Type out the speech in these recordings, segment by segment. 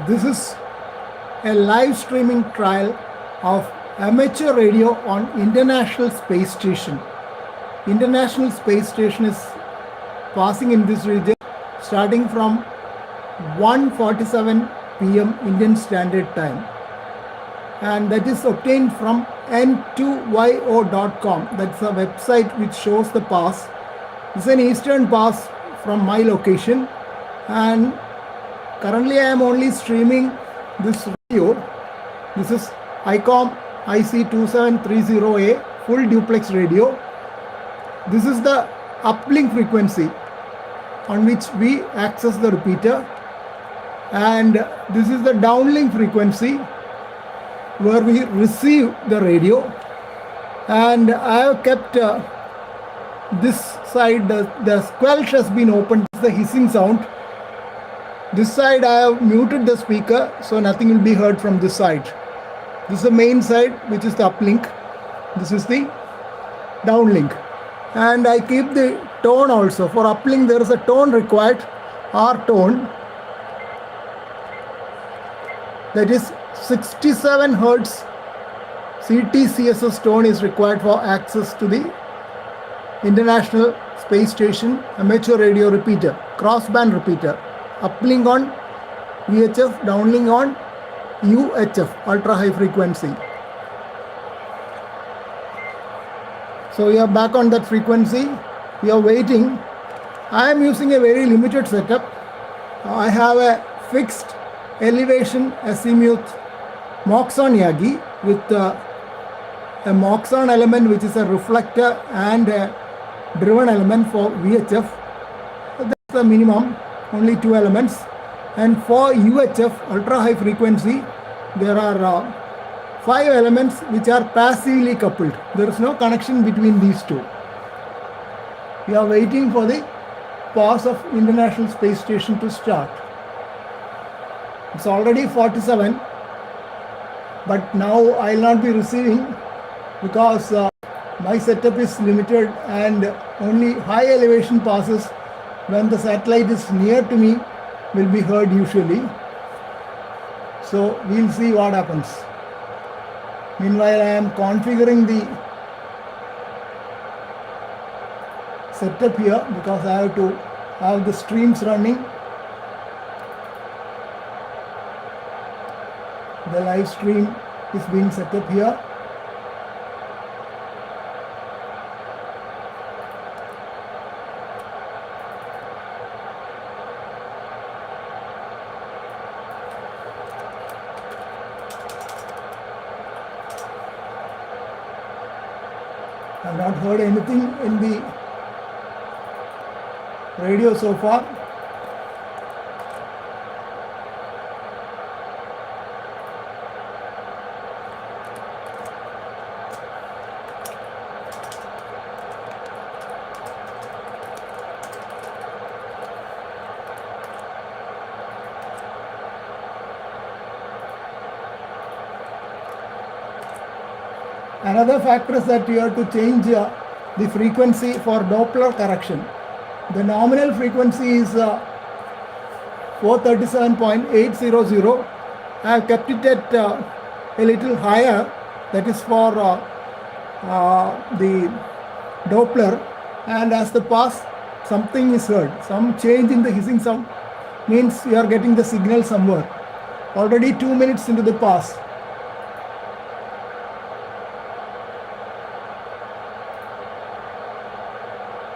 This is a live streaming trial of amateur radio on International Space Station. International Space Station is passing in this region starting from 1:47 p.m. Indian Standard Time, and that is obtained from n2yo.com. That's a website which shows the pass. It's an eastern pass from my location, and currently I am only streaming this radio. This is ICOM IC2730A full duplex radio. This is the uplink frequency on which we access the repeater, and this is the downlink frequency where we receive the radio. And I have kept this side, the squelch has been opened, the hissing sound. This side I have muted the speaker so nothing will be heard from this side. This is the main side, which is the uplink. This is the downlink. And I keep the tone also. For uplink there is a tone required, R tone. That is 67 Hertz CTCSS tone is required for access to the International Space Station amateur radio repeater, crossband repeater. Uplink on VHF, downlink on UHF, ultra high frequency. So we are back on that frequency. We are waiting. I am using a very limited setup. I have a fixed elevation azimuth Moxon Yagi with a Moxon element which is a reflector and a driven element for VHF. That's the minimum, only 2 elements. And for UHF, ultra high frequency, there are 5 elements which are passively coupled. There is no connection between these two. We are waiting for the pass of International Space Station to start. It's already 47, but now I will not be receiving because my setup is limited and only high elevation passes when the satellite is near to me will be heard usually. So we'll see what happens. Meanwhile, I am configuring the setup here because I have to have the streams running. The live stream is being set up here. I have not heard anything in the radio so far. Another factor is that you have to change the frequency for Doppler correction. The nominal frequency is 437.800. I have kept it at a little higher. That is for the Doppler. And as the pass, something is heard. Some change in the hissing sound means you are getting the signal somewhere. Already 2 minutes into the pass.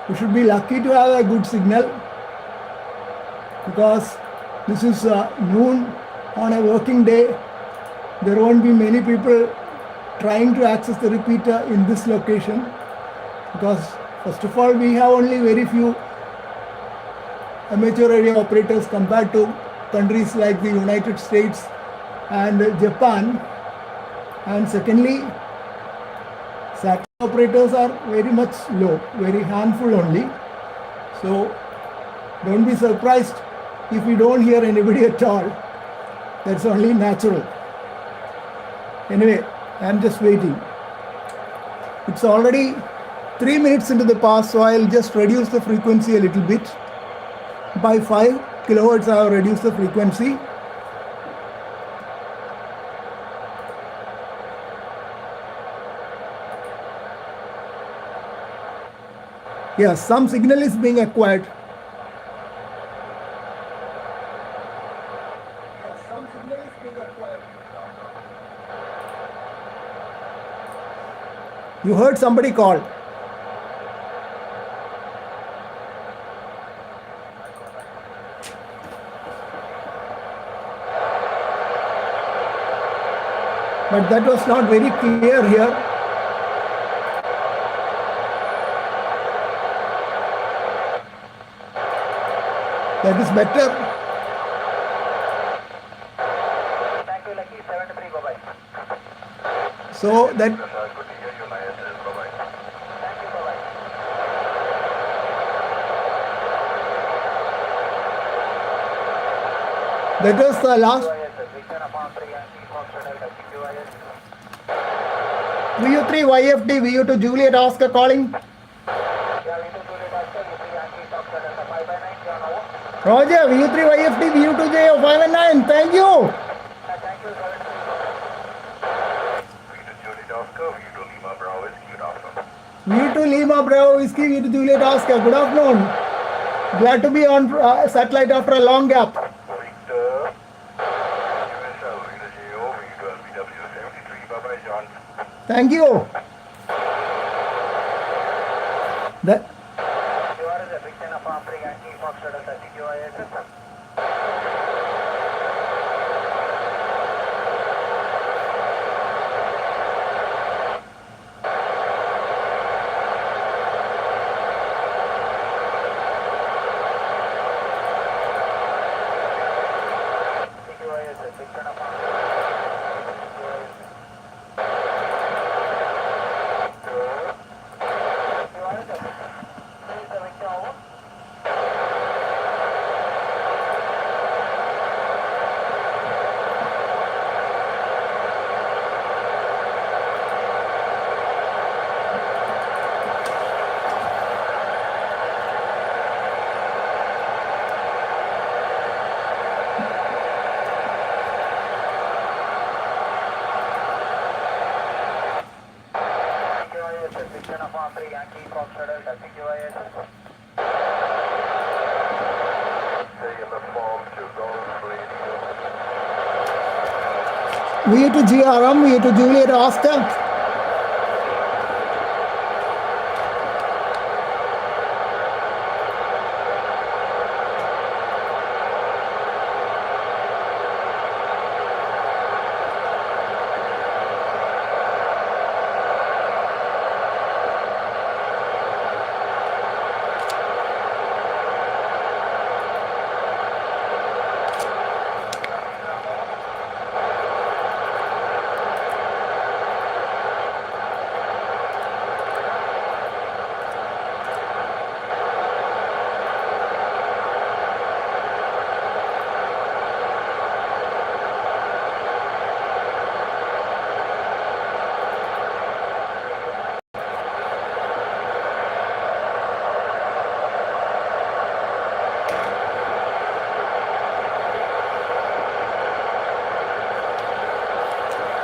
You should be lucky to have a good signal because this is noon on a working day. There won't be many people trying to access the repeater in this location because first of all we have only very few amateur radio operators compared to countries like the United States and Japan, and secondly satellite operators are very much low, very handful only. So don't be surprised if you don't hear anybody at all. That's only natural. Anyway, I am just waiting. It's already 3 minutes into the pass, so I'll just reduce the frequency a little bit. By 5 kilohertz I have reduced the frequency. Yes, some signal is being acquired. You heard somebody call. But that was not very clear here. That is better. Thank you, Lucky. 73, bye-bye. So that Good to hear you, Nayas. Bye-bye. Thank you, bye-bye. that was the last. VU3 YFD, VU2 Juliet Oscar calling. Roger, VU3 YFD, VU2 J 519. Thank you. VU2 Lima Bravo Whiskey, VU2 Juliet Oscar. Good afternoon. Glad to be on satellite after a long gap. Thank you. That. VU2 GRM, VU2 Juliet Oscar.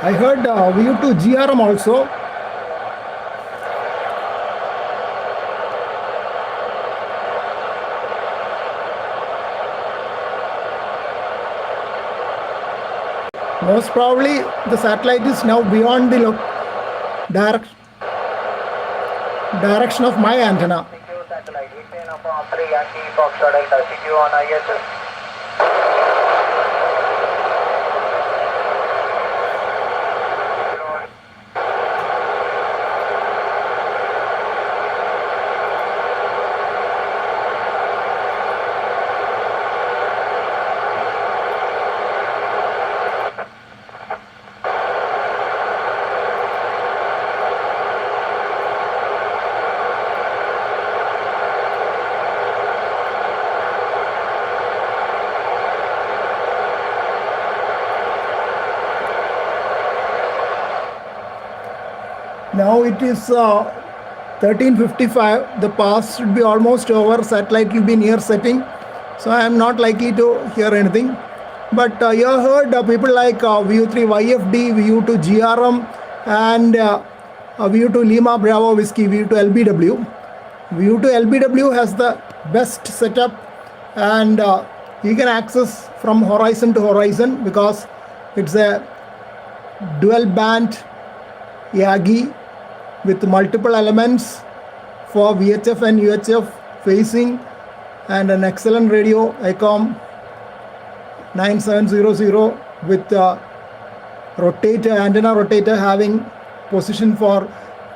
I heard VU2 GRM also. Most probably the satellite is now beyond the direction of my antenna. Now it is 13:55. The pass should be almost over. Satellite will be near setting. So I am not likely to hear anything. But you heard people like VU3 YFD, VU2 GRM, and VU2 Lima Bravo Whiskey, VU2 LBW. VU2 LBW has the best setup, and you can access from horizon to horizon because it's a dual band Yagi with multiple elements for VHF and UHF phasing, and an excellent radio ICOM 9700 with rotator, antenna rotator having position for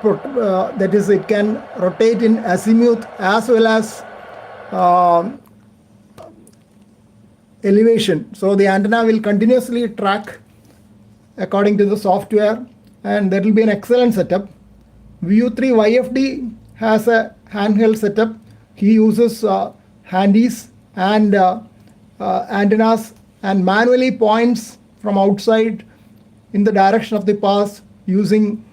that is, it can rotate in azimuth as well as elevation. So the antenna will continuously track according to the software, and that will be an excellent setup. VU3 YFD has a handheld setup. He uses handies and antennas and manually points from outside in the direction of the pass using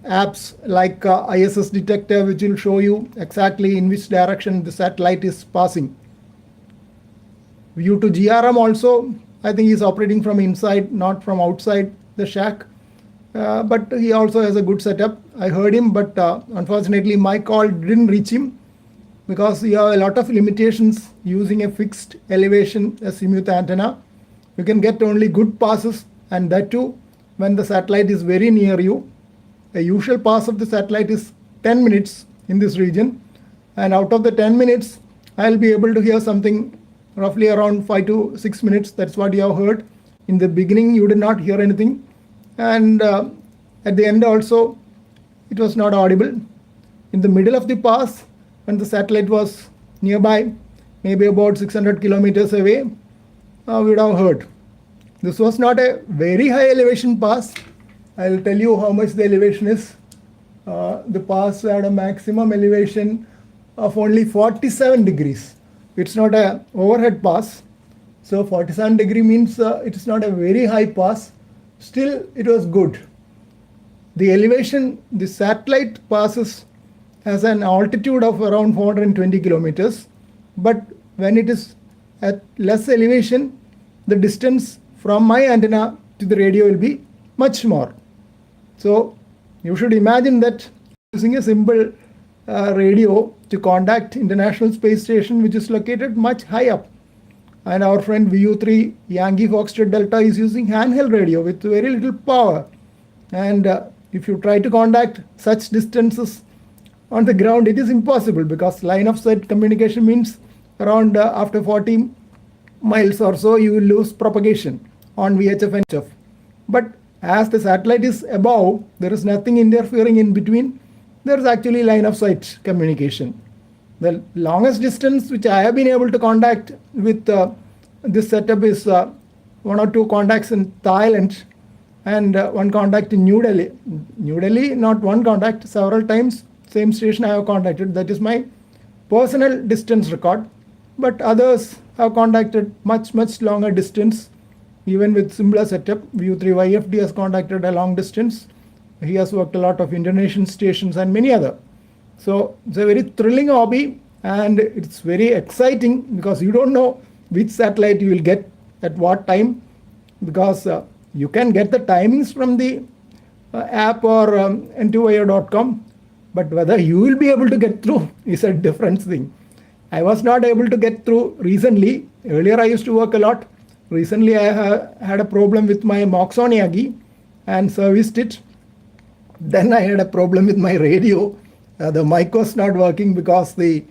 apps like ISS detector, which will show you exactly in which direction the satellite is passing. VU2 GRM also, I think he's operating from inside, not from outside the shack. But he also has a good setup. I heard him, but unfortunately my call didn't reach him because you have a lot of limitations using a fixed elevation azimuth antenna. You can get only good passes, and that too when the satellite is very near you. A usual pass of the satellite is 10 minutes in this region, and out of the 10 minutes, I'll be able to hear something roughly around 5 to 6 minutes. That's what you have heard. In the beginning, you did not hear anything, and at the end also, it was not audible. In the middle of the pass, when the satellite was nearby, maybe about 600 kilometers away, we would have heard. This was not a very high elevation pass. I'll tell you how much the elevation is. The pass had a maximum elevation of only 47 degrees. It's not an overhead pass. So 47 degree means it is not a very high pass. Still, it was good. The elevation, the satellite passes has an altitude of around 420 kilometers. But when it is at less elevation, the distance from my antenna to the radio will be much more. So you should imagine that using a simple radio to contact International Space Station, which is located much high up. And our friend VU3 Yankee Foxtrot Delta is using handheld radio with very little power. And if you try to contact such distances on the ground, it is impossible because line of sight communication means around after 40 miles or so, you will lose propagation on VHF and HF. But as the satellite is above, there is nothing interfering in between. There is actually line of sight communication. The longest distance which I have been able to contact with this setup is 1 or 2 contacts in Thailand and 1 contact in New Delhi. New Delhi, not 1 contact, several times, same station I have contacted. That is my personal distance record. But others have contacted much longer distance. Even with similar setup, VU3 YFD has contacted a long distance. He has worked a lot of Indonesian stations and many other. So it's a very thrilling hobby, and it's very exciting because you don't know which satellite you will get at what time, because you can get the timings from the app or n2wire.com, but whether you will be able to get through is a different thing. I was not able to get through recently. Earlier I used to work a lot. Recently I had a problem with my Moxon Yagi and serviced it. Then I had a problem with my radio. The mic was not working because the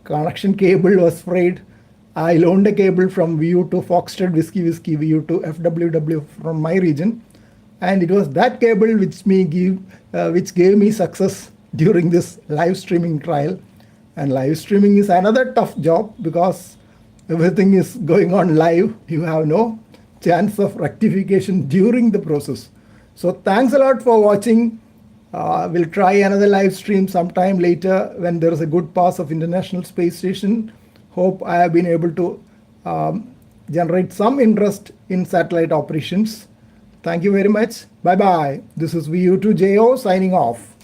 connection cable was frayed. I loaned a cable from VU to Foxtrot Whiskey VU to FWW from my region, and it was that cable which gave me success during this live streaming trial. And live streaming is another tough job because everything is going on live. You have no chance of rectification during the process. So thanks a lot for watching. We'll try another live stream sometime later when there is a good pass of International Space Station. Hope I have been able to generate some interest in satellite operations. Thank you very much. Bye-bye. This is VU2JO signing off.